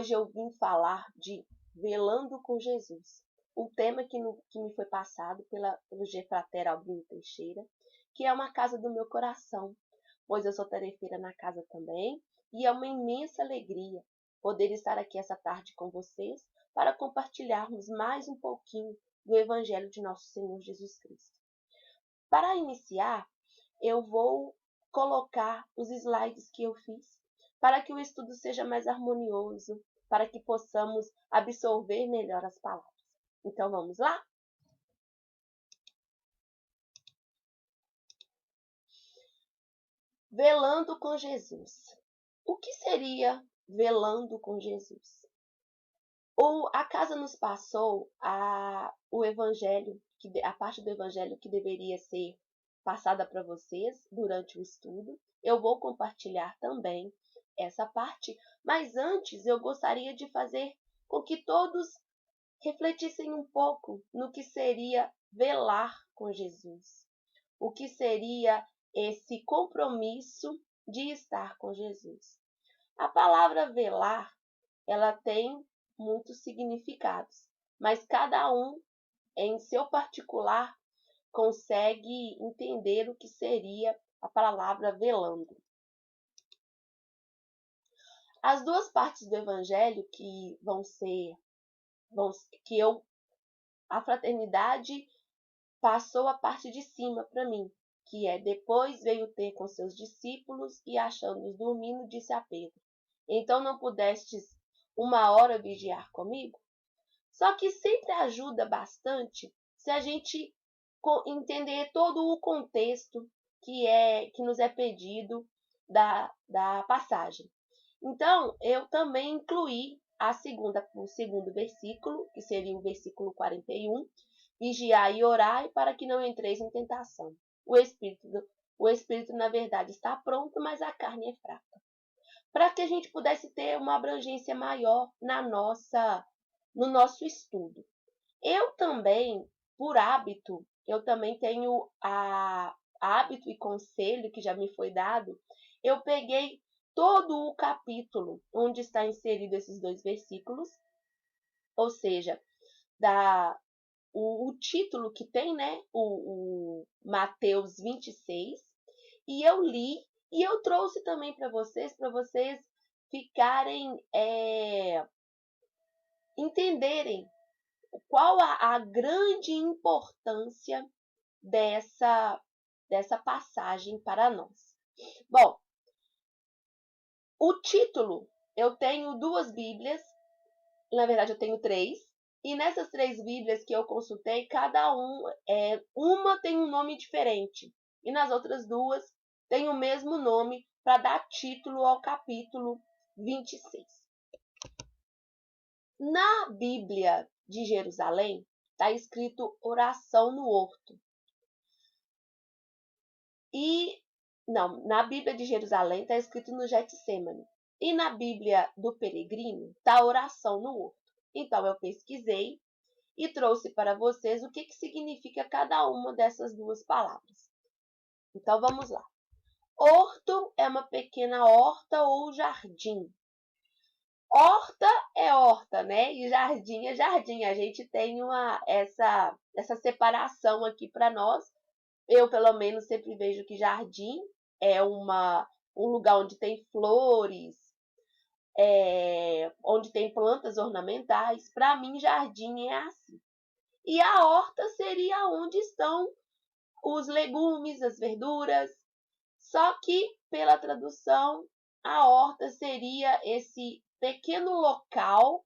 hoje eu vim falar de Velando com Jesus. O tema que me foi passado pelo Gefrater Albino Teixeira, que é uma casa do meu coração, pois eu sou tarefeira na casa também, e é uma imensa alegria poder estar aqui essa tarde com vocês para compartilharmos mais um pouquinho do Evangelho de nosso Senhor Jesus Cristo. Para iniciar, eu vou colocar os slides que eu fiz para que o estudo seja mais harmonioso, para que possamos absorver melhor as palavras. Então, vamos lá? Velando com Jesus. O que seria velando com Jesus? A casa nos passou o evangelho, a parte do evangelho que deveria ser passada para vocês durante o estudo. Eu vou compartilhar também essa parte, mas antes eu gostaria de fazer com que todos refletissem um pouco no que seria velar com Jesus. O que seria esse compromisso de estar com Jesus. A palavra velar, ela tem muitos significados, mas cada um, em seu particular, consegue entender o que seria a palavra velando. As duas partes do Evangelho que a fraternidade passou a parte de cima para mim, que é: depois veio ter com seus discípulos e, achando-os dormindo, disse a Pedro: então não pudestes 1 hora vigiar comigo? Só que sempre ajuda bastante se a gente entender todo o contexto que nos é pedido da passagem. Então, eu também incluí o segundo versículo, que seria o versículo 41, vigiai e orai para que não entreis em tentação. O espírito, na verdade, está pronto, mas a carne é fraca. Para que a gente pudesse ter uma abrangência maior no nosso estudo. Eu também, por hábito, eu também tenho hábito e conselho que já me foi dado, eu peguei todo o capítulo onde está inserido esses dois versículos, ou seja, o título que tem, né, o Mateus 26, e eu li, e eu trouxe também para vocês ficarem, entenderem qual a grande importância dessa passagem para nós. Bom, o título, eu tenho 2 Bíblias, na verdade eu tenho 3, e nessas 3 Bíblias que eu consultei, cada uma tem um nome diferente, e nas outras 2 tem o mesmo nome para dar título ao capítulo 26. Na Bíblia de Jerusalém, está escrito oração no horto. Na Bíblia de Jerusalém está escrito no Getsemane. E na Bíblia do Peregrino está oração no horto. Então eu pesquisei e trouxe para vocês o que significa cada uma dessas 2 palavras. Então vamos lá. Horto é uma pequena horta ou jardim. Horta é horta, né? E jardim é jardim. A gente tem essa separação aqui para nós. Eu, pelo menos, sempre vejo que jardim é um lugar onde tem flores, onde tem plantas ornamentais. Para mim, jardim é assim. E a horta seria onde estão os legumes, as verduras. Só que, pela tradução, a horta seria esse pequeno local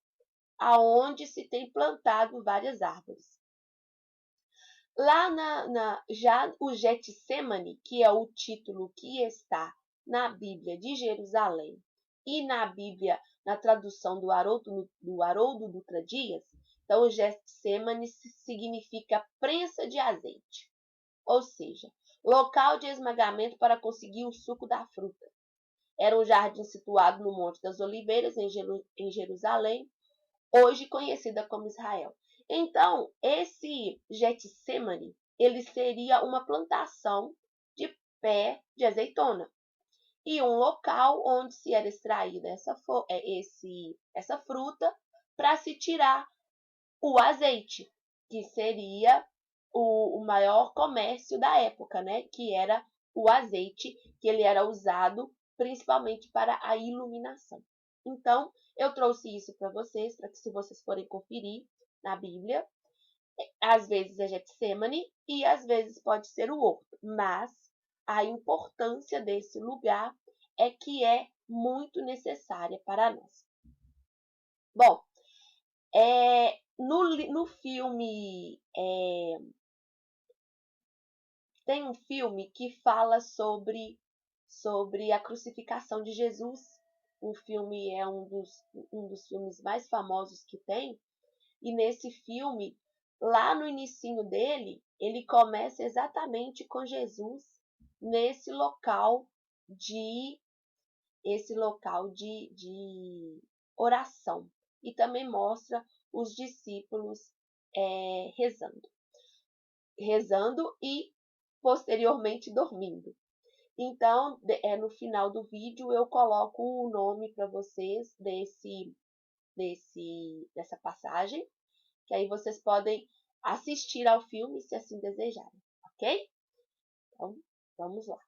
aonde se tem plantado várias árvores. Lá já o Getsemane, que é o título que está na Bíblia de Jerusalém e na Bíblia, na tradução do Haroldo Dutra Dias, então o Getsemane significa prensa de azeite, ou seja, local de esmagamento para conseguir o suco da fruta. Era um jardim situado no Monte das Oliveiras, em Jerusalém, hoje conhecida como Israel. Então, esse Getsemane, ele seria uma plantação de pé de azeitona. e um local onde se era extraída essa fruta para se tirar o azeite, que seria o maior comércio da época, né? Que era o azeite, que ele era usado principalmente para a iluminação. Então, eu trouxe isso para vocês, para que se vocês forem conferir na Bíblia, às vezes é Getsemane e às vezes pode ser o horto, mas a importância desse lugar é que é muito necessária para nós. Bom, no filme, tem um filme que fala sobre a crucificação de Jesus. O filme é um dos filmes mais famosos que tem. E nesse filme, lá no inicinho dele, ele começa exatamente com Jesus nesse local de oração. E também mostra os discípulos rezando e posteriormente dormindo. Então, no final do vídeo eu coloco o nome para vocês dessa passagem, que aí vocês podem assistir ao filme se assim desejarem, ok? Então, vamos lá.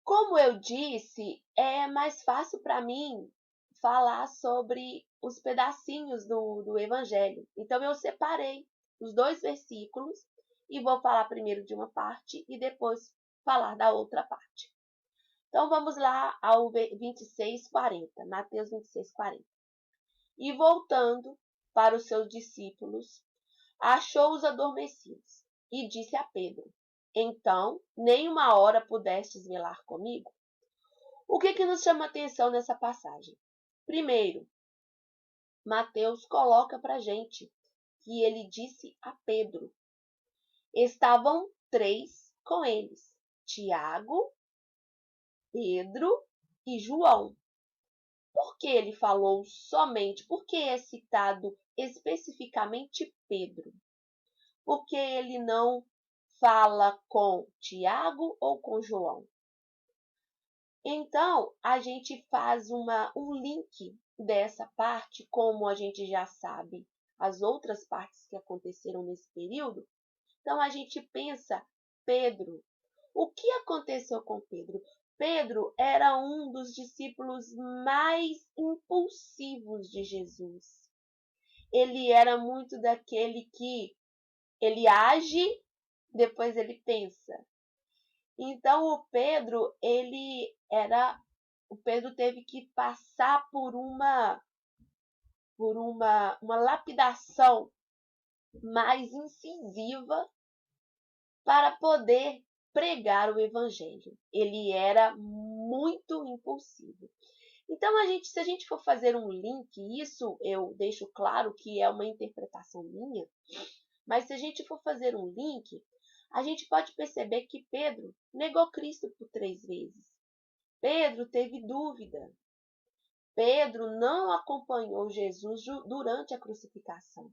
Como eu disse, é mais fácil para mim falar sobre os pedacinhos do Evangelho. Então, eu separei os 2 versículos e vou falar primeiro de uma parte e depois falar da outra parte. Então, vamos lá ao 26:40, Mateus 26:40. E voltando para os seus discípulos, achou-os adormecidos e disse a Pedro: Então, nem uma hora pudestes velar comigo? O que nos chama a atenção nessa passagem? Primeiro, Mateus coloca para a gente que ele disse a Pedro. Estavam 3 com eles: Tiago, Pedro e João. Por que ele falou somente? Por que é citado especificamente Pedro? Porque ele não fala com Tiago ou com João? Então, a gente faz um link dessa parte, como a gente já sabe as outras partes que aconteceram nesse período. Então, a gente pensa, Pedro. O que aconteceu com Pedro? Pedro era um dos discípulos mais impulsivos de Jesus. Ele era muito daquele que ele age, depois ele pensa. Então o Pedro teve que passar por uma lapidação mais incisiva para poder pregar o evangelho. Ele era muito impulsivo. Então, se a gente for fazer um link, isso eu deixo claro que é uma interpretação minha, mas se a gente for fazer um link, a gente pode perceber que Pedro negou Cristo por 3 vezes. Pedro teve dúvida. Pedro não acompanhou Jesus durante a crucificação.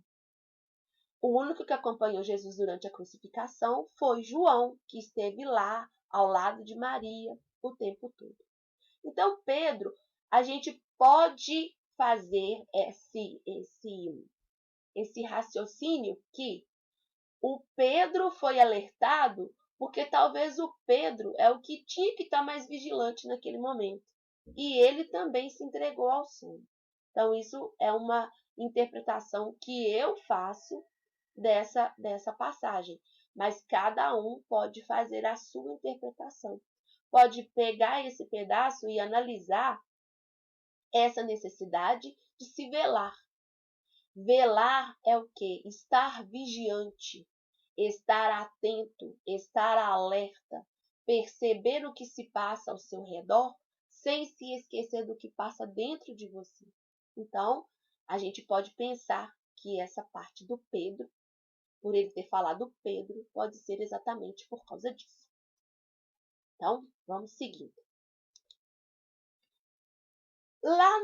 O único que acompanhou Jesus durante a crucificação foi João, que esteve lá ao lado de Maria o tempo todo. Então, Pedro, a gente pode fazer esse raciocínio que o Pedro foi alertado porque talvez o Pedro é o que tinha que estar mais vigilante naquele momento. E ele também se entregou ao sono. Então, isso é uma interpretação que eu faço dessa passagem. Mas cada um pode fazer a sua interpretação. Pode pegar esse pedaço e analisar essa necessidade de se velar. Velar é o quê? Estar vigiante, estar atento, estar alerta, perceber o que se passa ao seu redor, sem se esquecer do que passa dentro de você. Então, a gente pode pensar que essa parte do Pedro, por ele ter falado Pedro, pode ser exatamente por causa disso. Então, vamos seguindo. Lá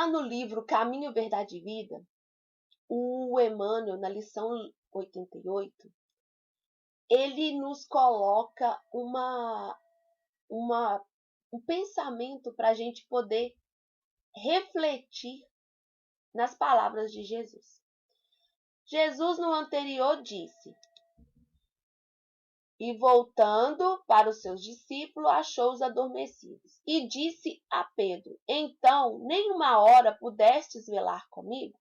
no livro Caminho, Verdade e Vida, o Emmanuel, na lição 88, ele nos coloca um pensamento para a gente poder refletir nas palavras de Jesus. Jesus, no anterior, disse: E voltando para os seus discípulos, achou-os adormecidos. E disse a Pedro: Então, nem uma hora pudestes velar comigo?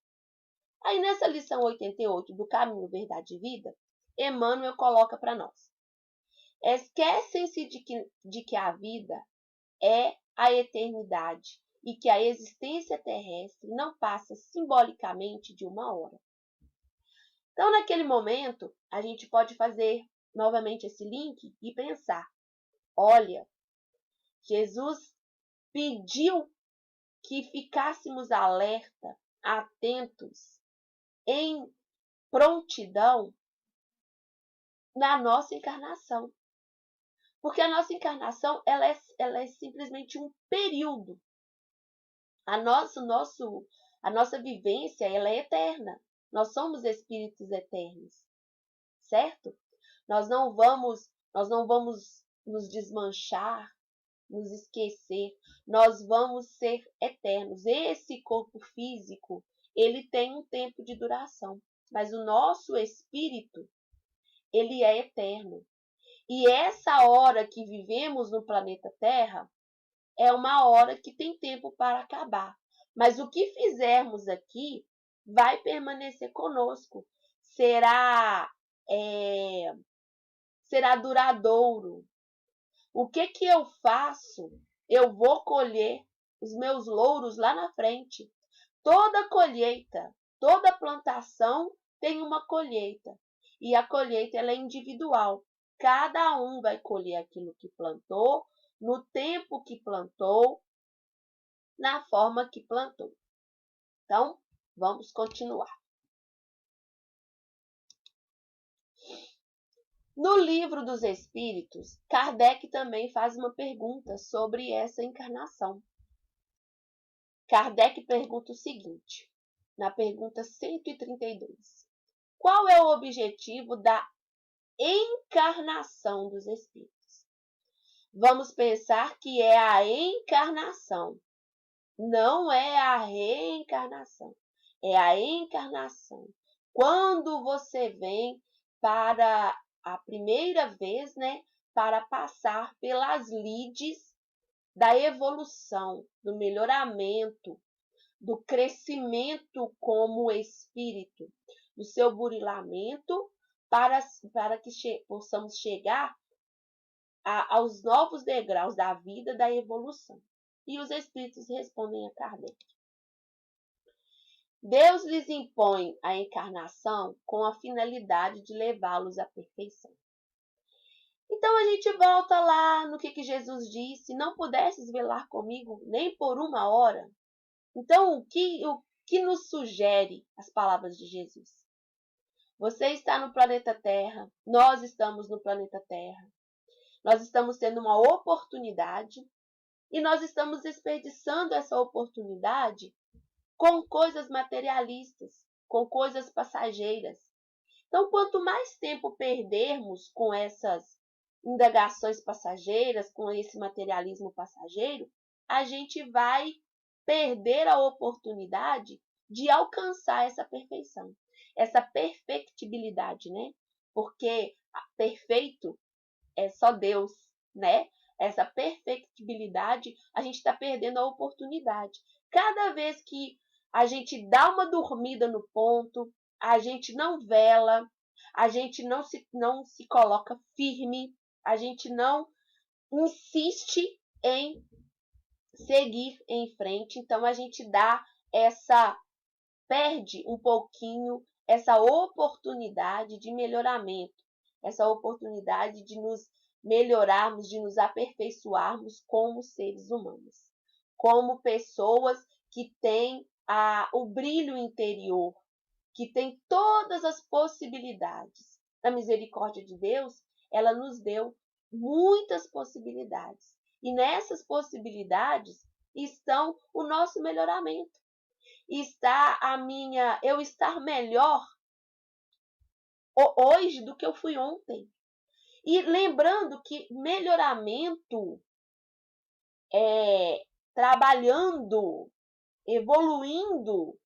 Aí nessa lição 88 do Caminho, Verdade e Vida, Emmanuel coloca para nós: Esquecem-se de que a vida é a eternidade e que a existência terrestre não passa simbolicamente de uma hora. Então, naquele momento, a gente pode fazer novamente esse link e pensar: olha, Jesus pediu que ficássemos alerta, atentos, em prontidão na nossa encarnação. Porque a nossa encarnação ela é simplesmente um período. A nossa vivência ela é eterna. Nós somos espíritos eternos, certo? Nós não vamos nos desmanchar, nos esquecer. Nós vamos ser eternos. Esse corpo físico, ele tem um tempo de duração, mas o nosso espírito, ele é eterno. E essa hora que vivemos no planeta Terra é uma hora que tem tempo para acabar. Mas o que fizermos aqui vai permanecer conosco. Será duradouro. O que eu faço, eu vou colher os meus louros lá na frente. Toda colheita, toda plantação tem uma colheita. E a colheita ela é individual. Cada um vai colher aquilo que plantou, no tempo que plantou, na forma que plantou. Então, vamos continuar. No Livro dos Espíritos, Kardec também faz uma pergunta sobre essa encarnação. Kardec pergunta o seguinte, na pergunta 132. Qual é o objetivo da encarnação dos espíritos? Vamos pensar que é a encarnação, não é a reencarnação. É a encarnação. Quando você vem para a primeira vez, para passar pelas lides da evolução, do melhoramento, do crescimento como espírito, do seu burilamento, para que possamos chegar aos novos degraus da vida, da evolução. E os espíritos respondem a Kardec: Deus lhes impõe a encarnação com a finalidade de levá-los à perfeição. Então a gente volta lá no que Jesus disse: não pudesses velar comigo nem por uma hora. Então o que nos sugere as palavras de Jesus? Você está no planeta Terra, nós estamos no planeta Terra. Nós estamos tendo uma oportunidade e nós estamos desperdiçando essa oportunidade com coisas materialistas, com coisas passageiras. Então, quanto mais tempo perdermos com essas indagações passageiras, com esse materialismo passageiro, a gente vai perder a oportunidade de alcançar essa perfeição, essa perfectibilidade, Porque perfeito é só Deus, Essa perfectibilidade, a gente está perdendo a oportunidade. Cada vez que a gente dá uma dormida no ponto, a gente não vela, a gente não se coloca firme, a gente não insiste em seguir em frente, então a gente perde um pouquinho essa oportunidade de melhoramento, essa oportunidade de nos melhorarmos, de nos aperfeiçoarmos como seres humanos, como pessoas que têm o brilho interior, que têm todas as possibilidades. A misericórdia de Deus, ela nos deu muitas possibilidades. E nessas possibilidades estão o nosso melhoramento. Está eu estar melhor hoje do que eu fui ontem. E lembrando que melhoramento, trabalhando, evoluindo,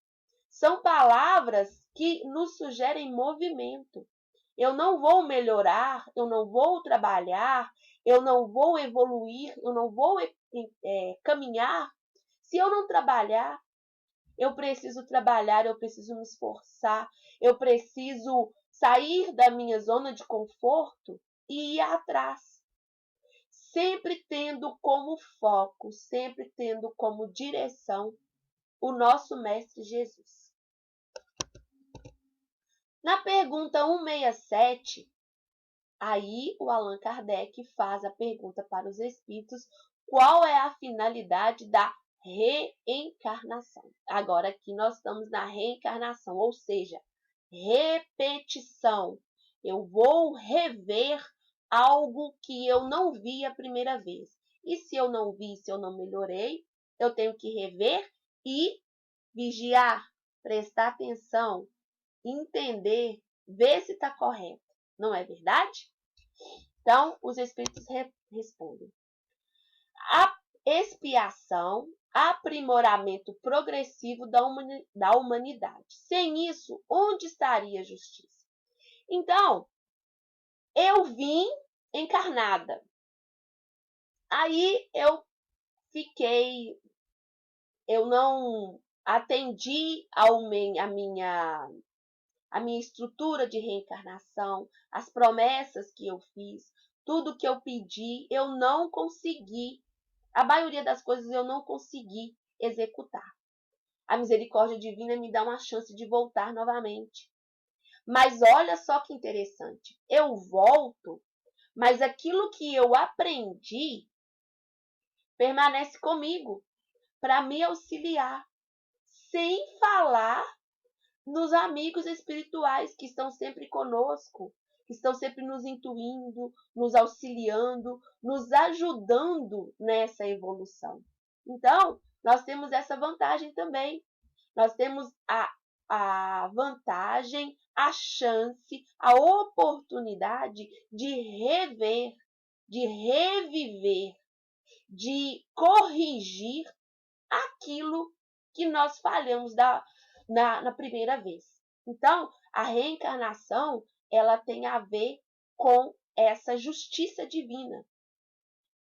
são palavras que nos sugerem movimento. Eu não vou melhorar, eu não vou trabalhar, eu não vou evoluir, eu não vou caminhar se eu não trabalhar. Eu preciso trabalhar, eu preciso me esforçar, eu preciso sair da minha zona de conforto e ir atrás. Sempre tendo como foco, sempre tendo como direção o nosso Mestre Jesus. Na pergunta 167, aí o Allan Kardec faz a pergunta para os espíritos: qual é a finalidade da reencarnação? Agora aqui nós estamos na reencarnação, ou seja, repetição. Eu vou rever algo que eu não vi a primeira vez. E se eu não vi, se eu não melhorei, eu tenho que rever e vigiar, prestar atenção, entender, ver se está correto. Não é verdade? Então, os espíritos respondem: a expiação, aprimoramento progressivo da humanidade. Sem isso, onde estaria a justiça? Então, eu vim encarnada. Aí eu não atendi a minha estrutura de reencarnação, as promessas que eu fiz, tudo que eu pedi, eu não consegui. A maioria das coisas eu não consegui executar. A misericórdia divina me dá uma chance de voltar novamente. Mas olha só que interessante. Eu volto, mas aquilo que eu aprendi permanece comigo para me auxiliar. Sem falar nos amigos espirituais que estão sempre conosco, que estão sempre nos intuindo, nos auxiliando, nos ajudando nessa evolução. Então, nós temos essa vantagem também. Nós temos a vantagem, a chance, a oportunidade de rever, de reviver, de corrigir aquilo que nós falhamos na primeira vez. Então, a reencarnação, ela tem a ver com essa justiça divina.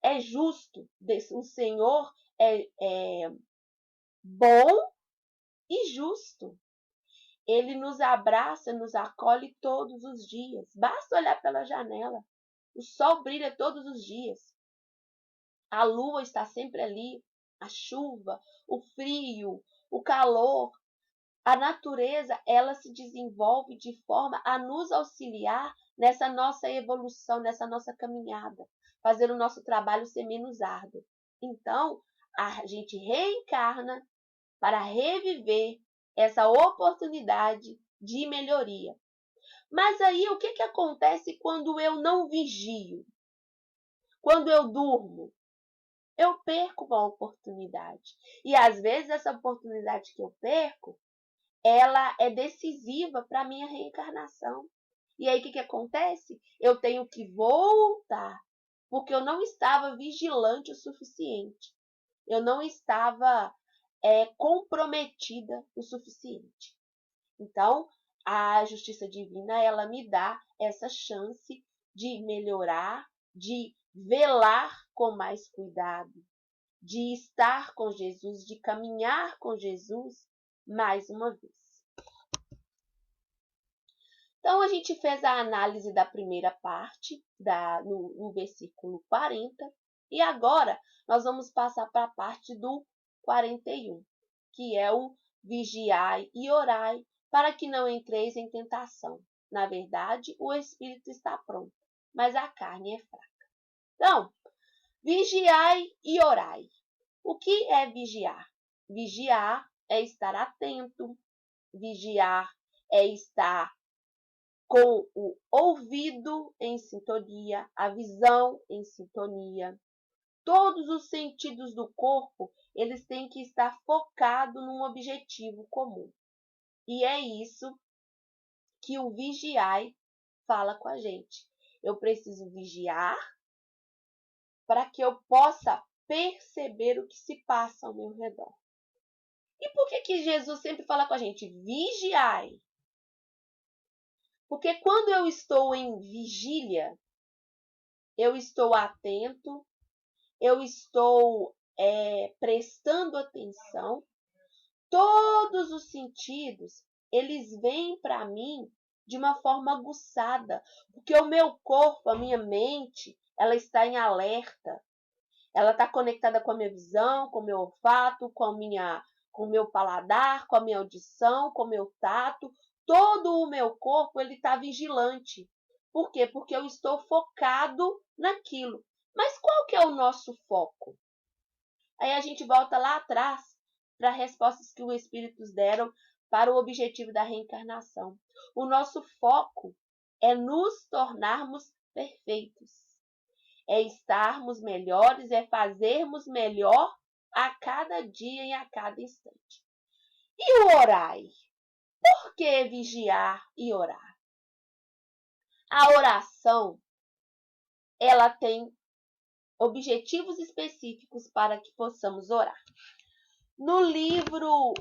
É justo, o Senhor é bom e justo. Ele nos abraça, nos acolhe todos os dias. Basta olhar pela janela. O sol brilha todos os dias. A lua está sempre ali. A chuva, o frio, o calor. A natureza, ela se desenvolve de forma a nos auxiliar nessa nossa evolução, nessa nossa caminhada, fazer o nosso trabalho ser menos árduo. Então, a gente reencarna para reviver essa oportunidade de melhoria. Mas aí, o que acontece quando eu não vigio? Quando eu durmo? Eu perco uma oportunidade. E às vezes essa oportunidade que eu perco, ela é decisiva para a minha reencarnação. E aí o que acontece? Eu tenho que voltar, porque eu não estava vigilante o suficiente. Eu não estava comprometida o suficiente. Então, a justiça divina, ela me dá essa chance de melhorar, de velar com mais cuidado, de estar com Jesus, de caminhar com Jesus mais uma vez. Então, a gente fez a análise da primeira parte, no versículo 40, e agora nós vamos passar para a parte do 41, que é o vigiai e orai, para que não entreis em tentação. Na verdade, o espírito está pronto, mas a carne é fraca. Então, vigiai e orai. O que é vigiar? Vigiar é estar atento, vigiar é estar com o ouvido em sintonia, a visão em sintonia. Todos os sentidos do corpo, eles têm que estar focados num objetivo comum. E é isso que o vigiai fala com a gente. Eu preciso vigiar para que eu possa perceber o que se passa ao meu redor. E por que Jesus sempre fala com a gente? Vigiai. Porque quando eu estou em vigília, eu estou atento, eu estou prestando atenção, todos os sentidos, eles vêm para mim de uma forma aguçada, porque o meu corpo, a minha mente, ela está em alerta, ela está conectada com a minha visão, com o meu olfato, com o meu paladar, com a minha audição, com o meu tato, todo o meu corpo ele está vigilante. Por quê? Porque eu estou focado naquilo. Mas qual que é o nosso foco? Aí a gente volta lá atrás para respostas que os espíritos deram para o objetivo da reencarnação. O nosso foco é nos tornarmos perfeitos, é estarmos melhores, é fazermos melhor a cada dia e a cada instante. E o orai? Por que vigiar e orar? A oração, ela tem objetivos específicos para que possamos orar. No livro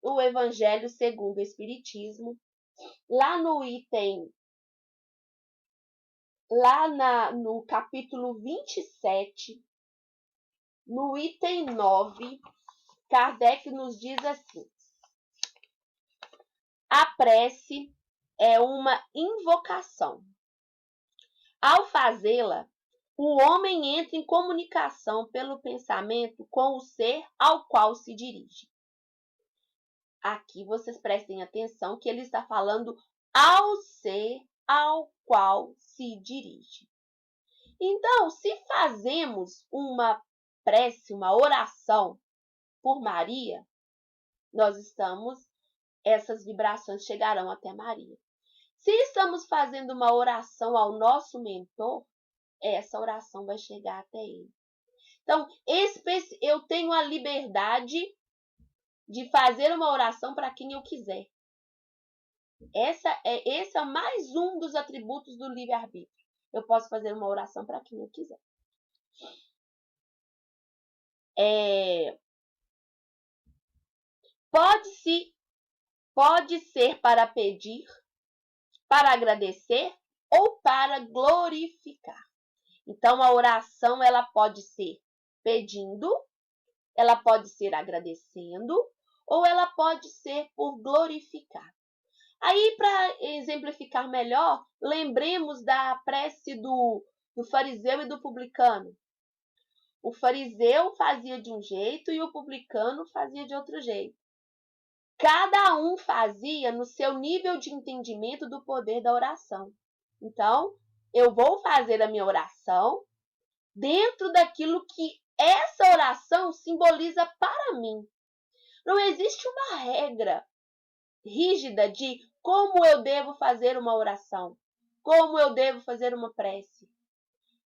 O Evangelho segundo o Espiritismo, lá no item, no capítulo 27, no item 9, Kardec nos diz assim: a prece é uma invocação. Ao fazê-la, o homem entra em comunicação pelo pensamento com o ser ao qual se dirige. Aqui vocês prestem atenção que ele está falando ao ser ao qual se dirige. Então, se fazemos uma prece, uma oração por Maria, essas vibrações chegarão até Maria. Se estamos fazendo uma oração ao nosso mentor, essa oração vai chegar até ele. Então, eu tenho a liberdade de fazer uma oração para quem eu quiser. Esse é mais um dos atributos do livre-arbítrio. Eu posso fazer uma oração para quem eu quiser. Pode ser para pedir, para agradecer ou para glorificar. Então, a oração ela pode ser pedindo, ela pode ser agradecendo ou ela pode ser por glorificar. Aí, para exemplificar melhor, lembremos da prece do fariseu e do publicano. O fariseu fazia de um jeito e o publicano fazia de outro jeito. Cada um fazia no seu nível de entendimento do poder da oração. Então, eu vou fazer a minha oração dentro daquilo que essa oração simboliza para mim. Não existe uma regra rígida de como eu devo fazer uma oração, como eu devo fazer uma prece.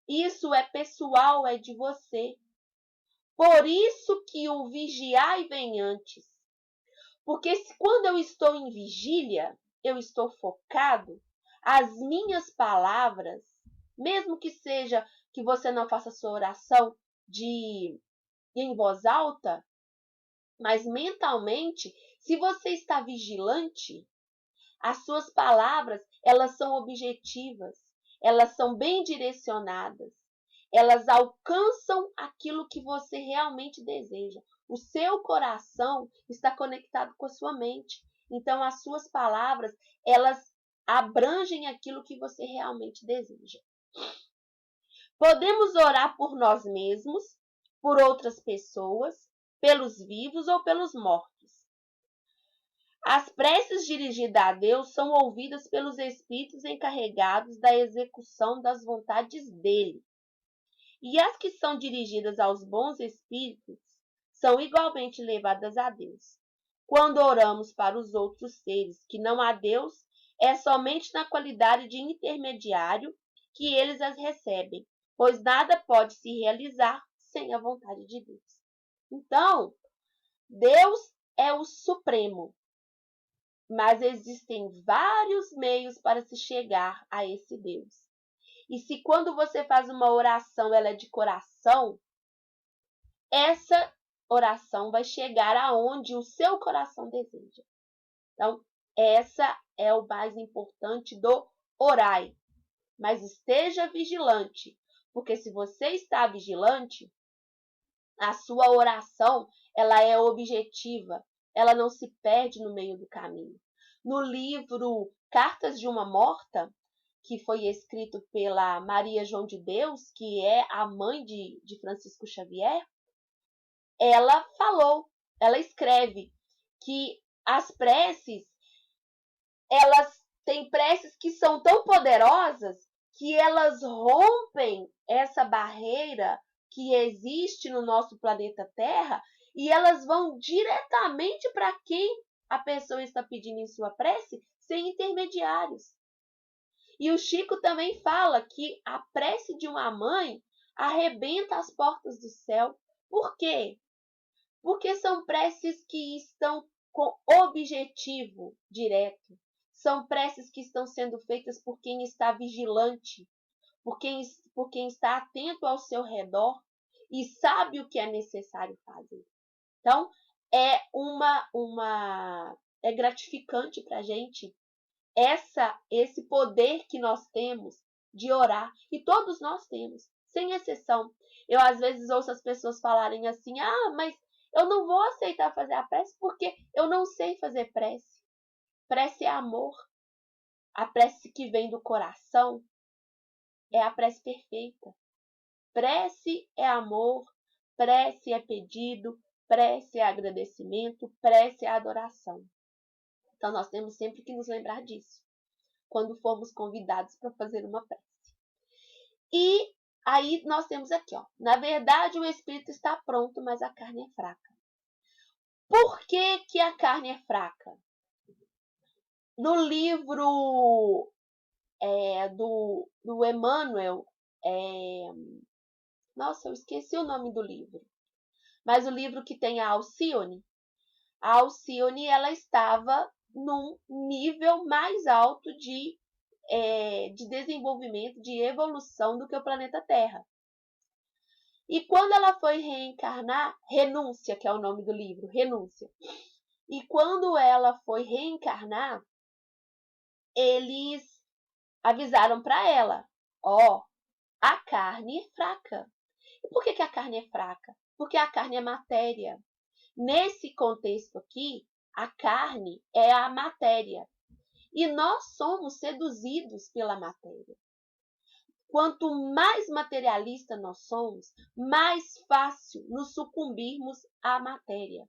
Isso é pessoal, é de você. Por isso que o vigiai vem antes. Porque quando eu estou em vigília, eu estou focado, as minhas palavras, mesmo que seja que você não faça sua oração em voz alta, mas mentalmente, se você está vigilante, as suas palavras, elas são objetivas, elas são bem direcionadas, elas alcançam aquilo que você realmente deseja. O seu coração está conectado com a sua mente. Então, as suas palavras, elas abrangem aquilo que você realmente deseja. Podemos orar por nós mesmos, por outras pessoas, pelos vivos ou pelos mortos. As preces dirigidas a Deus são ouvidas pelos espíritos encarregados da execução das vontades dele. E as que são dirigidas aos bons espíritos são igualmente levadas a Deus. Quando oramos para os outros seres que não há Deus, é somente na qualidade de intermediário que eles as recebem, pois nada pode se realizar sem a vontade de Deus. Então, Deus é o Supremo, mas existem vários meios para se chegar a esse Deus. E se quando você faz uma oração, ela é de coração, essa oração vai chegar aonde o seu coração deseja. Então, essa é o mais importante do orai. Mas esteja vigilante, porque se você está vigilante, a sua oração, ela é objetiva, ela não se perde no meio do caminho. No livro Cartas de uma Morta, que foi escrito pela Maria João de Deus, que é a mãe de Francisco Xavier, ela escreve que as preces, elas têm preces que são tão poderosas que elas rompem essa barreira que existe no nosso planeta Terra e elas vão diretamente para quem a pessoa está pedindo em sua prece, sem intermediários. E o Chico também fala que a prece de uma mãe arrebenta as portas do céu. Por quê? Porque são preces que estão com objetivo direto. São preces que estão sendo feitas por quem está vigilante, por quem está atento ao seu redor e sabe o que é necessário fazer. Então, é gratificante para a gente esse poder que nós temos de orar. E todos nós temos, sem exceção. Eu, às vezes, ouço as pessoas falarem assim, mas eu não vou aceitar fazer a prece porque eu não sei fazer prece. Prece é amor. A prece que vem do coração é a prece perfeita. Prece é amor, prece é pedido, prece é agradecimento, prece é adoração. Então, nós temos sempre que nos lembrar disso, quando formos convidados para fazer uma prece. E aí nós temos aqui, na verdade o espírito está pronto, mas a carne é fraca. Por que que a carne é fraca? No livro do Emmanuel, nossa, eu esqueci o nome do livro, mas o livro que tem a Alcione, ela estava num nível mais alto de desenvolvimento, de evolução do que o planeta Terra. E quando ela foi reencarnar, Renúncia, que é o nome do livro, Renúncia. E quando ela foi reencarnar, eles avisaram para ela, a carne é fraca. E por que a carne é fraca? Porque a carne é matéria. Nesse contexto aqui, a carne é a matéria. E nós somos seduzidos pela matéria. Quanto mais materialista nós somos, mais fácil nos sucumbirmos à matéria.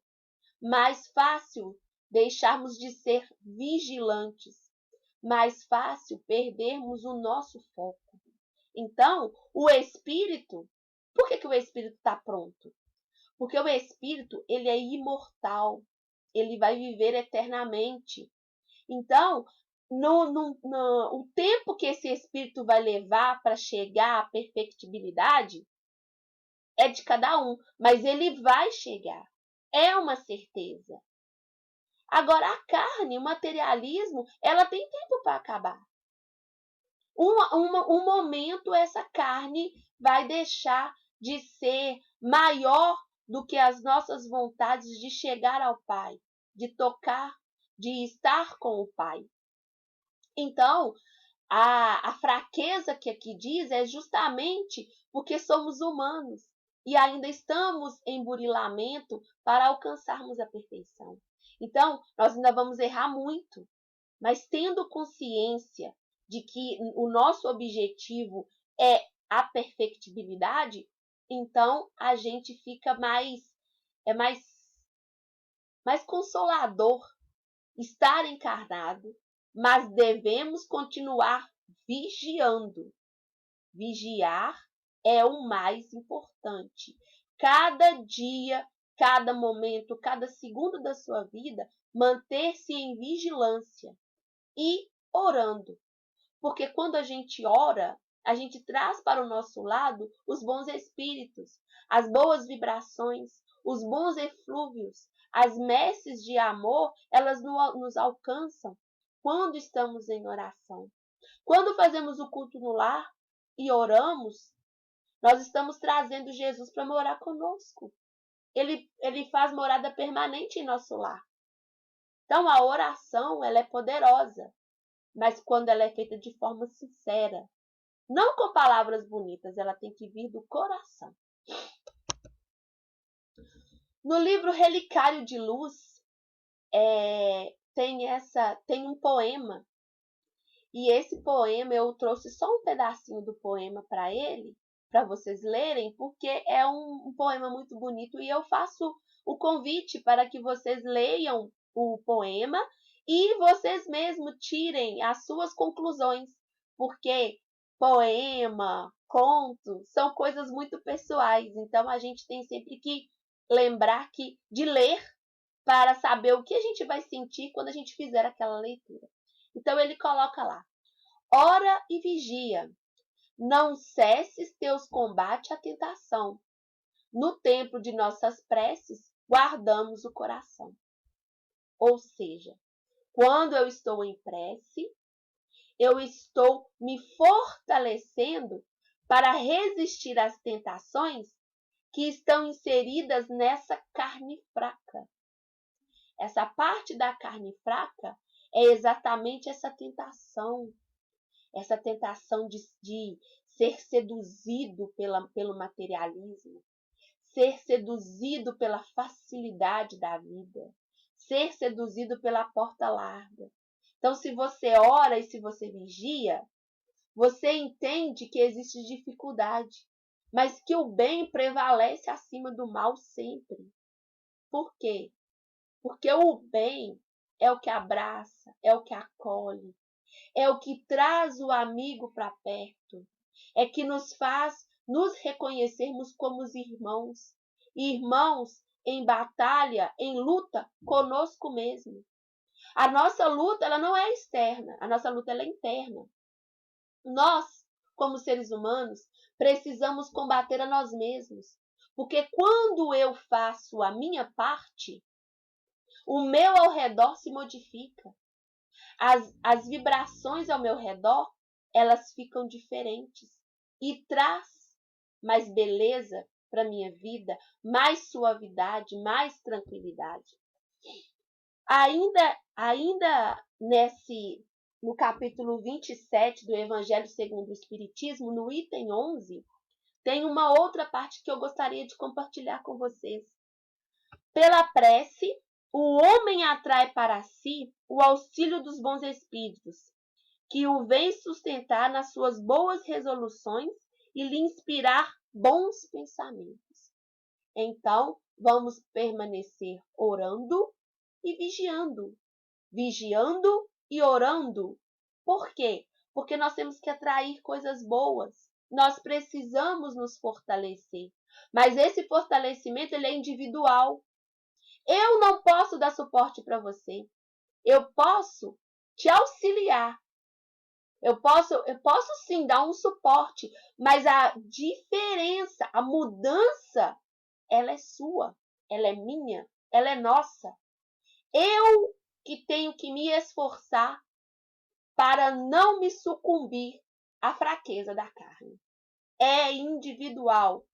Mais fácil deixarmos de ser vigilantes. Mais fácil perdermos o nosso foco. Então, o espírito, por que o espírito está pronto? Porque o espírito, ele é imortal. Ele vai viver eternamente. Então, o tempo que esse espírito vai levar para chegar à perfectibilidade é de cada um, mas ele vai chegar. É uma certeza. Agora, a carne, o materialismo, ela tem tempo para acabar. Um momento, essa carne vai deixar de ser maior do que as nossas vontades de chegar ao Pai, de tocar, de estar com o Pai. Então, a fraqueza que aqui diz é justamente porque somos humanos e ainda estamos em burilamento para alcançarmos a perfeição. Então, nós ainda vamos errar muito, mas tendo consciência de que o nosso objetivo é a perfectibilidade, então a gente fica mais consolador estar encarnado, mas devemos continuar vigiando. Vigiar é o mais importante. Cada dia, cada momento, cada segundo da sua vida, manter-se em vigilância e orando. Porque quando a gente ora, a gente traz para o nosso lado os bons espíritos, as boas vibrações, os bons eflúvios, as messes de amor, elas nos alcançam quando estamos em oração. Quando fazemos o culto no lar, e oramos, nós estamos trazendo Jesus para morar conosco. Ele faz morada permanente em nosso lar. Então, a oração, ela é poderosa, mas quando ela é feita de forma sincera, não com palavras bonitas, ela tem que vir do coração. No livro Relicário de Luz, tem um poema, e esse poema eu trouxe só um pedacinho do poema para vocês lerem, porque é um poema muito bonito, e eu faço o convite para que vocês leiam o poema e vocês mesmos tirem as suas conclusões, porque poema, conto, são coisas muito pessoais, então a gente tem sempre que lembrar de ler para saber o que a gente vai sentir quando a gente fizer aquela leitura. Então ele coloca lá: ora e vigia, não cesses teus combates à tentação. No tempo de nossas preces, guardamos o coração. Ou seja, quando eu estou em prece, eu estou me fortalecendo para resistir às tentações que estão inseridas nessa carne fraca. Essa parte da carne fraca é exatamente essa tentação de ser seduzido pelo materialismo, ser seduzido pela facilidade da vida, ser seduzido pela porta larga. Então, se você ora e se você vigia, você entende que existe dificuldade, mas que o bem prevalece acima do mal sempre. Por quê? Porque o bem é o que abraça, é o que acolhe, é o que traz o amigo para perto, é que nos faz nos reconhecermos como os irmãos, irmãos em batalha, em luta conosco mesmo. A nossa luta, ela não é externa, a nossa luta ela é interna. Nós, como seres humanos, precisamos combater a nós mesmos, porque quando eu faço a minha parte, o meu ao redor se modifica. As vibrações ao meu redor, elas ficam diferentes e traz mais beleza para minha vida, mais suavidade, mais tranquilidade. Ainda no capítulo 27 do Evangelho segundo o Espiritismo, no item 11, tem uma outra parte que eu gostaria de compartilhar com vocês. Pela prece, o homem atrai para si o auxílio dos bons espíritos, que o vem sustentar nas suas boas resoluções e lhe inspirar bons pensamentos. Então, vamos permanecer orando e vigiando e orando. Por quê? Porque nós temos que atrair coisas boas. Nós precisamos nos fortalecer. Mas esse fortalecimento ele é individual. Eu não posso dar suporte para você. Eu posso te auxiliar. Eu posso sim dar um suporte, mas a diferença, a mudança, ela é sua, ela é minha, ela é nossa. Eu que tenho que me esforçar para não me sucumbir à fraqueza da carne. É individual,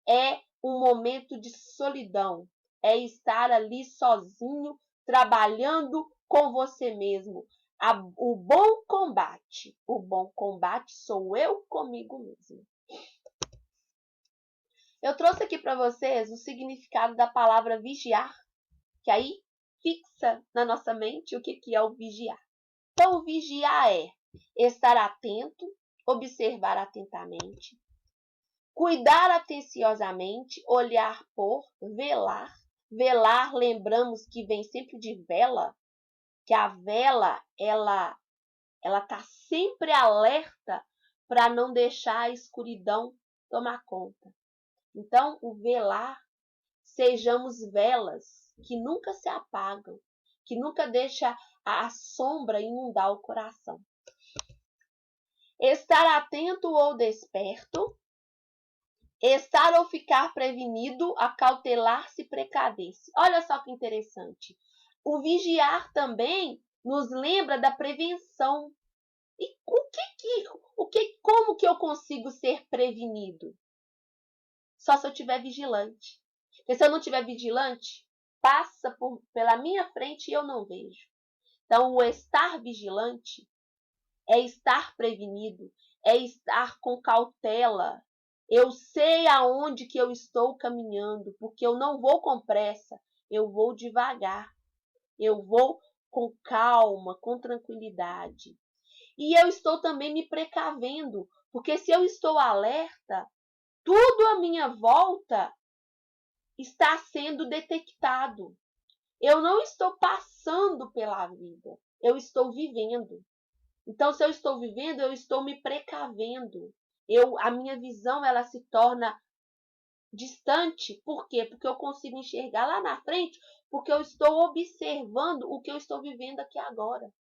é um momento de solidão, é estar ali sozinho, trabalhando com você mesmo. O bom combate sou eu comigo mesmo. Eu trouxe aqui para vocês o significado da palavra vigiar, que aí fixa na nossa mente o que é o vigiar. Então, o vigiar é estar atento, observar atentamente, cuidar atenciosamente, olhar por, velar. Velar, lembramos que vem sempre de vela, que a vela, ela está sempre alerta para não deixar a escuridão tomar conta. Então, o velar, sejamos velas que nunca se apagam, que nunca deixa a sombra inundar o coração. Estar atento ou desperto, estar ou ficar prevenido, acautelar-se, precaver-se. Olha só que interessante. O vigiar também nos lembra da prevenção. E como que eu consigo ser prevenido? Só se eu estiver vigilante. Porque se eu não estiver vigilante, passa pela minha frente e eu não vejo. Então, o estar vigilante é estar prevenido, é estar com cautela. Eu sei aonde que eu estou caminhando, porque eu não vou com pressa, eu vou devagar, eu vou com calma, com tranquilidade. E eu estou também me precavendo, porque se eu estou alerta, tudo à minha volta está sendo detectado. Eu não estou passando pela vida, eu estou vivendo. Então, se eu estou vivendo, eu estou me precavendo. A minha visão ela se torna distante. Por quê? Porque eu consigo enxergar lá na frente, porque eu estou observando o que eu estou vivendo aqui agora.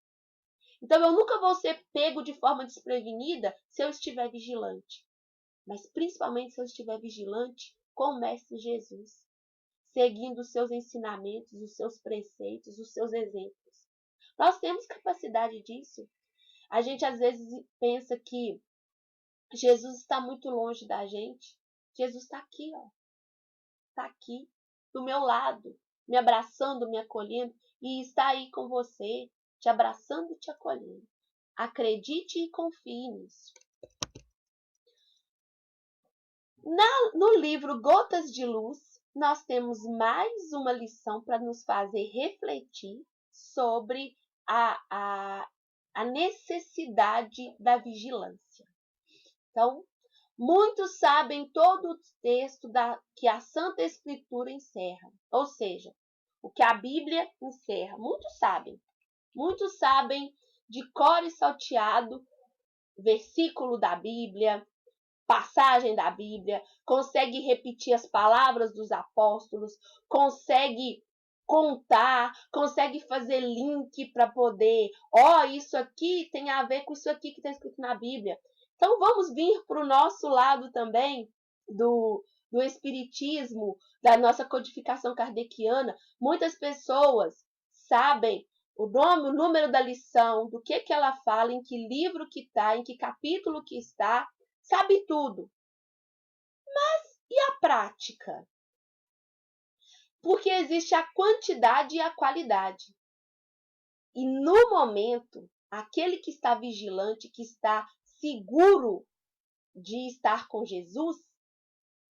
Então, eu nunca vou ser pego de forma desprevenida se eu estiver vigilante. Mas, principalmente, se eu estiver vigilante com o Mestre Jesus, seguindo os seus ensinamentos, os seus preceitos, os seus exemplos. Nós temos capacidade disso. A gente às vezes pensa que Jesus está muito longe da gente. Jesus está aqui, ó. Está aqui, do meu lado, me abraçando, me acolhendo, e está aí com você, te abraçando e te acolhendo. Acredite e confie nisso. No livro Gotas de Luz, nós temos mais uma lição para nos fazer refletir sobre a necessidade da vigilância. Então, muitos sabem todo o texto que a Santa Escritura encerra, ou seja, o que a Bíblia encerra. Muitos sabem de cor e salteado versículo da Bíblia, passagem da Bíblia, consegue repetir as palavras dos apóstolos, consegue contar, consegue fazer link para poder, isso aqui tem a ver com isso aqui que está escrito na Bíblia. Então vamos vir para o nosso lado também do espiritismo, da nossa codificação kardeciana. Muitas pessoas sabem o nome, o número da lição, do que ela fala, em que livro que está, em que capítulo que está, sabe tudo. Mas e a prática? Porque existe a quantidade e a qualidade. E no momento, aquele que está vigilante, que está seguro de estar com Jesus,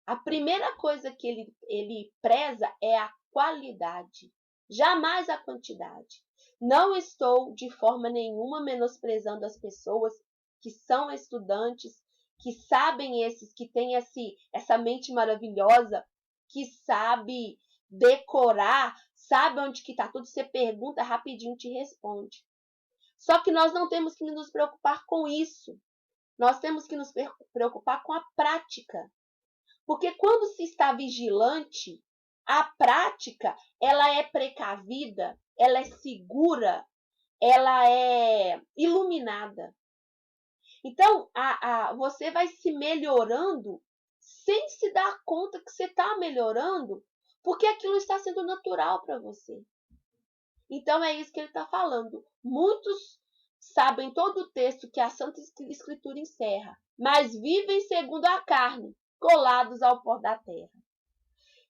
a primeira coisa que ele preza é a qualidade, jamais a quantidade. Não estou de forma nenhuma menosprezando as pessoas que são estudantes, que sabem que têm essa mente maravilhosa, que sabe decorar, sabe onde que está tudo, você pergunta rapidinho, te responde. Só que nós não temos que nos preocupar com isso. Nós temos que nos preocupar com a prática. Porque quando se está vigilante, a prática ela é precavida, ela é segura, ela é iluminada. Então, você vai se melhorando sem se dar conta que você está melhorando, porque aquilo está sendo natural para você. Então, é isso que ele está falando. Muitos sabem todo o texto que a Santa Escritura encerra, mas vivem segundo a carne, colados ao pó da terra.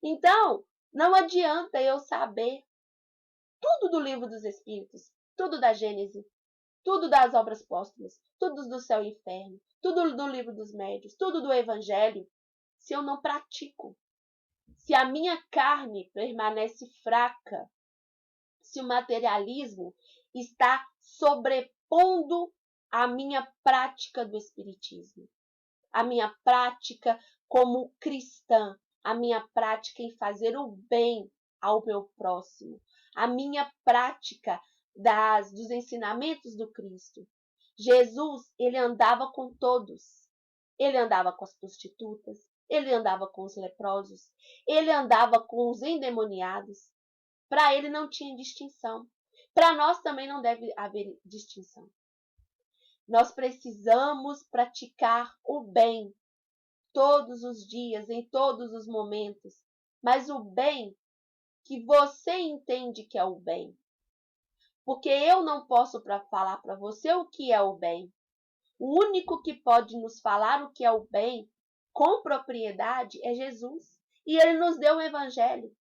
Então, não adianta eu saber tudo do livro dos Espíritos, tudo da Gênese, tudo das obras póstumas, tudo do céu e inferno, tudo do livro dos médios, tudo do Evangelho, se eu não pratico. Se a minha carne permanece fraca, se o materialismo está sobrepondo a minha prática do Espiritismo, a minha prática como cristã, a minha prática em fazer o bem ao meu próximo, a minha prática dos ensinamentos do Cristo. Jesus, ele andava com todos. Ele andava com as prostitutas, ele andava com os leprosos, ele andava com os endemoniados. Para ele não tinha distinção. Para nós também não deve haver distinção. Nós precisamos praticar o bem todos os dias, em todos os momentos, mas o bem que você entende que é o bem. Porque eu não posso falar para você o que é o bem. O único que pode nos falar o que é o bem com propriedade é Jesus. E ele nos deu o evangelho.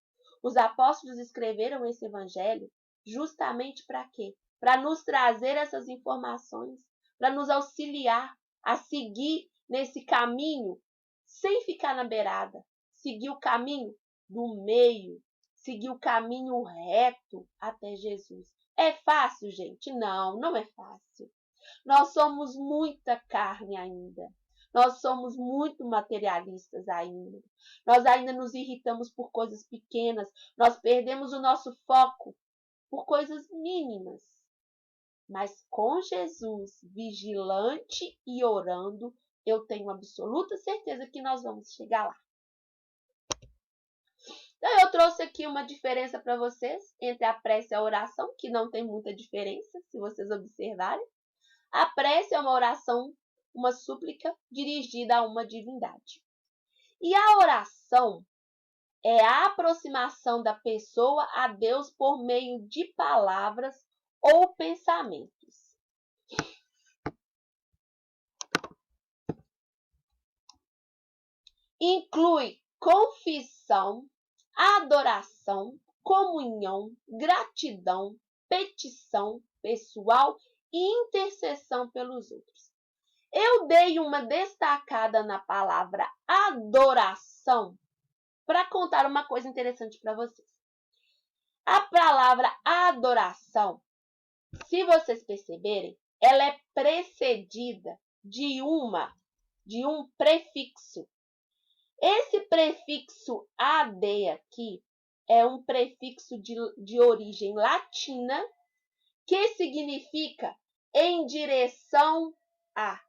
Os apóstolos escreveram esse evangelho justamente para quê? Para nos trazer essas informações, para nos auxiliar a seguir nesse caminho sem ficar na beirada, seguir o caminho do meio, seguir o caminho reto até Jesus. É fácil, gente? Não, não é fácil. Nós somos muita carne ainda. Nós somos muito materialistas ainda. Nós ainda nos irritamos por coisas pequenas. Nós perdemos o nosso foco por coisas mínimas. Mas com Jesus vigilante e orando, eu tenho absoluta certeza que nós vamos chegar lá. Então, eu trouxe aqui uma diferença para vocês entre a prece e a oração, que não tem muita diferença, se vocês observarem. A prece é uma oração, uma súplica dirigida a uma divindade. E a oração é a aproximação da pessoa a Deus por meio de palavras ou pensamentos. Inclui confissão, adoração, comunhão, gratidão, petição pessoal e intercessão pelos outros. Eu dei uma destacada na palavra adoração para contar uma coisa interessante para vocês. A palavra adoração, se vocês perceberem, ela é precedida de um prefixo. Esse prefixo AD aqui é um prefixo de origem latina que significa em direção a.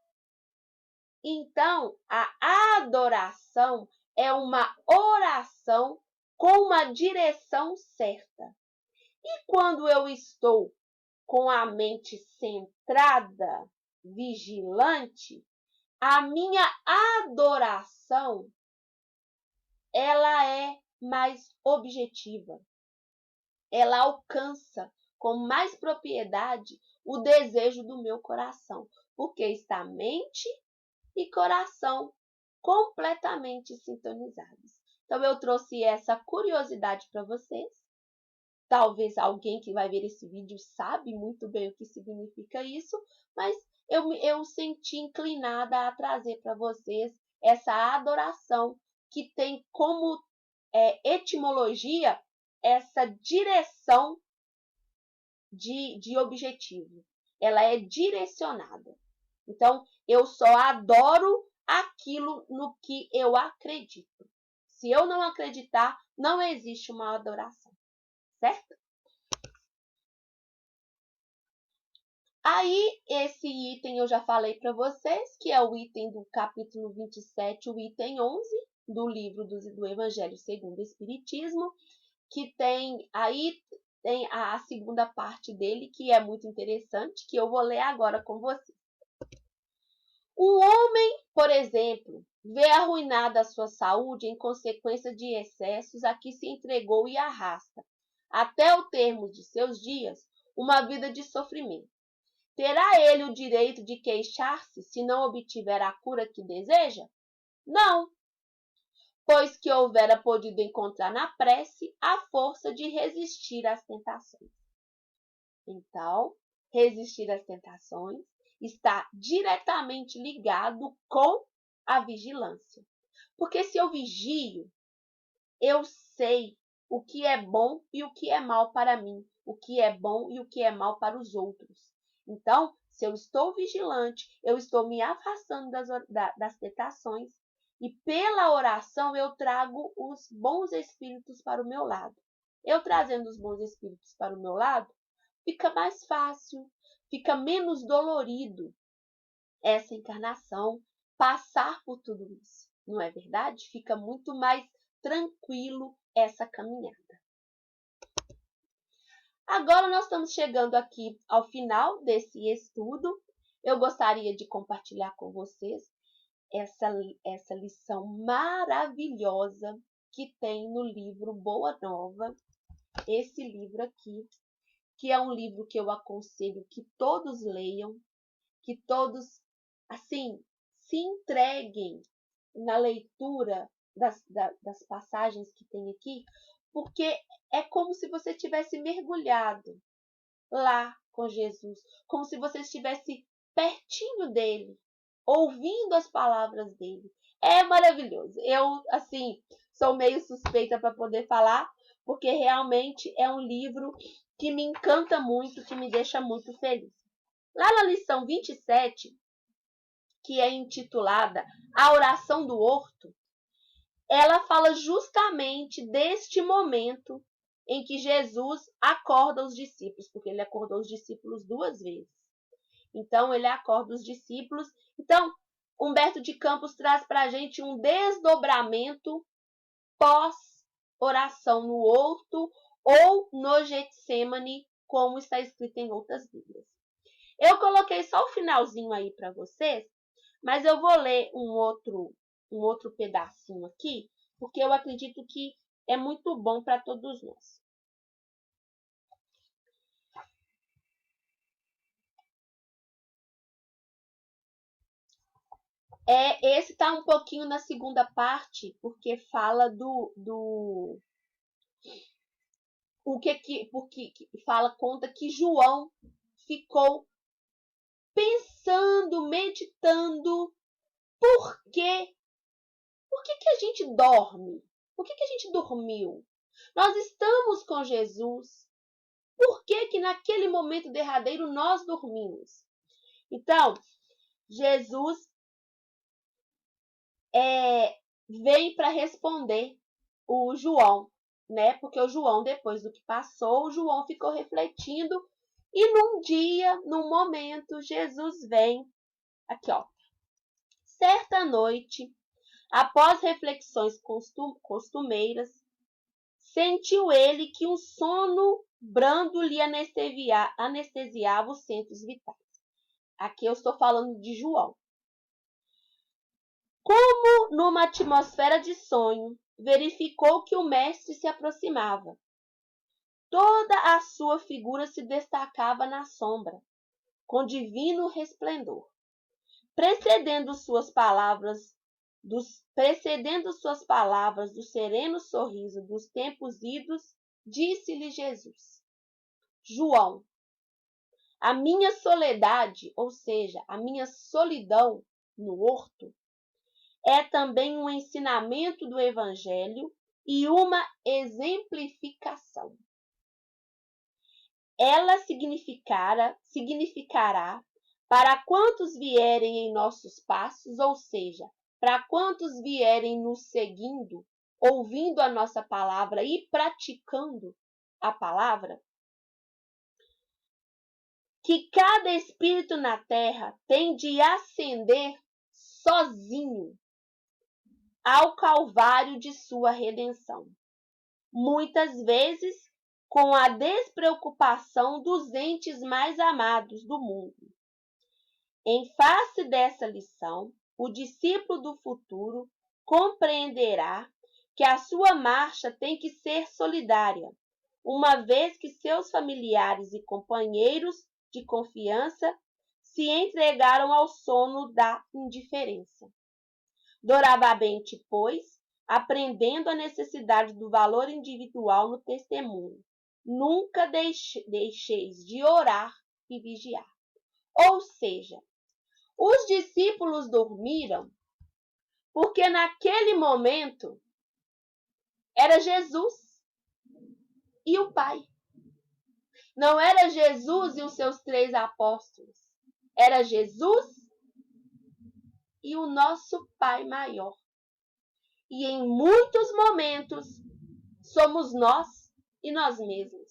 Então, a adoração é uma oração com uma direção certa. E quando eu estou com a mente centrada, vigilante, a minha adoração ela é mais objetiva. Ela alcança com mais propriedade o desejo do meu coração, porque está mente e coração completamente sintonizados. Então, eu trouxe essa curiosidade para vocês. Talvez alguém que vai ver esse vídeo sabe muito bem o que significa isso, mas eu senti inclinada a trazer para vocês essa adoração que tem como etimologia essa direção de objetivo. Ela é direcionada. Então, eu só adoro aquilo no que eu acredito. Se eu não acreditar, não existe uma adoração, certo? Aí, esse item eu já falei para vocês, que é o item do capítulo 27, o item 11 do livro do Evangelho segundo o Espiritismo, que tem a segunda parte dele, que é muito interessante, que eu vou ler agora com vocês. Um homem, por exemplo, vê arruinada a sua saúde em consequência de excessos a que se entregou e arrasta, até o termo de seus dias, uma vida de sofrimento. Terá ele o direito de queixar-se se não obtiver a cura que deseja? Não, pois que houvera podido encontrar na prece a força de resistir às tentações. Então, resistir às tentações está diretamente ligado com a vigilância. Porque se eu vigio, eu sei o que é bom e o que é mal para mim, o que é bom e o que é mal para os outros. Então, se eu estou vigilante, eu estou me afastando das tentações e pela oração eu trago os bons espíritos para o meu lado. Eu trazendo os bons espíritos para o meu lado, fica mais fácil, fica menos dolorido essa encarnação, passar por tudo isso, não é verdade? Fica muito mais tranquilo essa caminhada. Agora nós estamos chegando aqui ao final desse estudo. Eu gostaria de compartilhar com vocês essa lição maravilhosa que tem no livro Boa Nova. Esse livro aqui, que é um livro que eu aconselho que todos leiam, que todos assim, se entreguem na leitura das passagens que tem aqui, porque é como se você tivesse mergulhado lá com Jesus, como se você estivesse pertinho dele, ouvindo as palavras dele. É maravilhoso. Eu, assim, sou meio suspeita para poder falar, porque realmente é um livro que me encanta muito, que me deixa muito feliz. Lá na lição 27, que é intitulada A Oração do Horto, ela fala justamente deste momento em que Jesus acorda os discípulos, porque ele acordou os discípulos 2 vezes. Então, ele acorda os discípulos. Então, Humberto de Campos traz para a gente um desdobramento pós-oração no horto ou no Getsemane, como está escrito em outras Bíblias. Eu coloquei só o finalzinho aí para vocês, mas eu vou ler um outro pedacinho aqui, porque eu acredito que é muito bom para todos nós. Esse está um pouquinho na segunda parte, porque fala porque conta que João ficou pensando, meditando, por quê? Por que a gente dorme? Por que a gente dormiu? Nós estamos com Jesus. Por que naquele momento derradeiro nós dormimos? Então, Jesus vem para responder o João, né? Porque o João, depois do que passou, o João ficou refletindo e num dia, num momento, Jesus vem aqui, ó. Certa noite, após reflexões costumeiras, sentiu ele que um sono brando lhe anestesiava os centros vitais. Aqui eu estou falando de João. Como numa atmosfera de sonho, verificou que o mestre se aproximava. Toda a sua figura se destacava na sombra, com divino resplendor. Precedendo suas palavras do sereno sorriso dos tempos idos, disse-lhe Jesus: João, a minha soledade, ou seja, a minha solidão no horto, é também um ensinamento do Evangelho e uma exemplificação. Ela significará para quantos vierem em nossos passos, ou seja, para quantos vierem nos seguindo, ouvindo a nossa palavra e praticando a palavra, que cada espírito na terra tem de ascender sozinho ao calvário de sua redenção, muitas vezes com a despreocupação dos entes mais amados do mundo. Em face dessa lição, o discípulo do futuro compreenderá que a sua marcha tem que ser solidária, uma vez que seus familiares e companheiros de confiança se entregaram ao sono da indiferença. Doravante, pois, aprendendo a necessidade do valor individual no testemunho, nunca deixeis de orar e vigiar. Ou seja, os discípulos dormiram porque naquele momento era Jesus e o Pai. Não era Jesus e os seus 3 apóstolos. Era Jesus e o nosso Pai maior. E em muitos momentos somos nós e nós mesmos.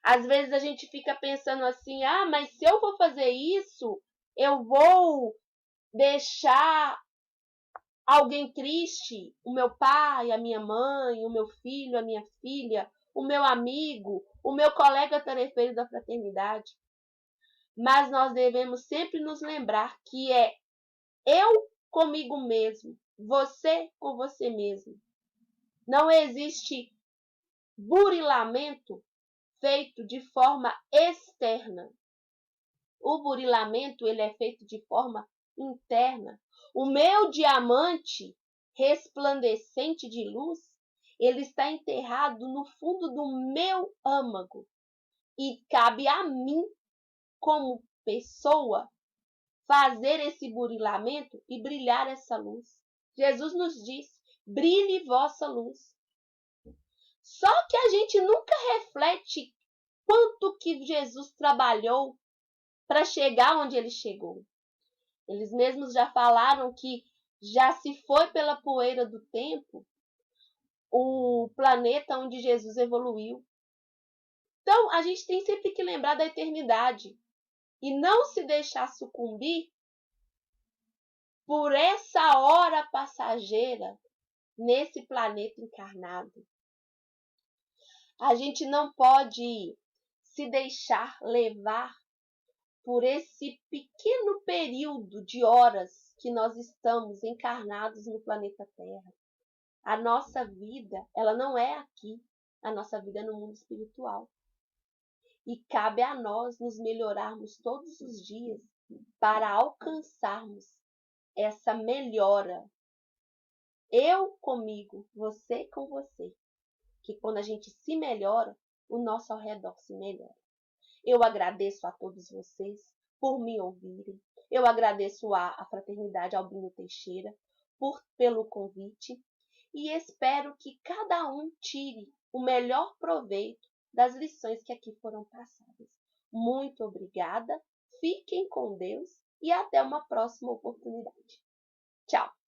Às vezes a gente fica pensando assim, mas se eu vou fazer isso, eu vou deixar alguém triste, o meu pai, a minha mãe, o meu filho, a minha filha, o meu amigo, o meu colega tarefeiro da fraternidade. Mas nós devemos sempre nos lembrar que é eu comigo mesmo, você com você mesmo. Não existe burilamento feito de forma externa. O burilamento ele é feito de forma interna, o meu diamante resplandecente de luz, ele está enterrado no fundo do meu âmago. E cabe a mim, como pessoa, fazer esse burilamento e brilhar essa luz. Jesus nos disse: brilhe vossa luz. Só que a gente nunca reflete quanto que Jesus trabalhou para chegar onde ele chegou. Eles mesmos já falaram que já se foi pela poeira do tempo o planeta onde Jesus evoluiu. Então, a gente tem sempre que lembrar da eternidade e não se deixar sucumbir por essa hora passageira nesse planeta encarnado. A gente não pode se deixar levar por esse pequeno período de horas que nós estamos encarnados no planeta Terra. A nossa vida, ela não é aqui. A nossa vida é no mundo espiritual. E cabe a nós nos melhorarmos todos os dias para alcançarmos essa melhora. Eu comigo, você com você. Que quando a gente se melhora, o nosso ao redor se melhora. Eu agradeço a todos vocês por me ouvirem. Eu agradeço a Fraternidade Albino Teixeira pelo convite e espero que cada um tire o melhor proveito das lições que aqui foram passadas. Muito obrigada, fiquem com Deus e até uma próxima oportunidade. Tchau!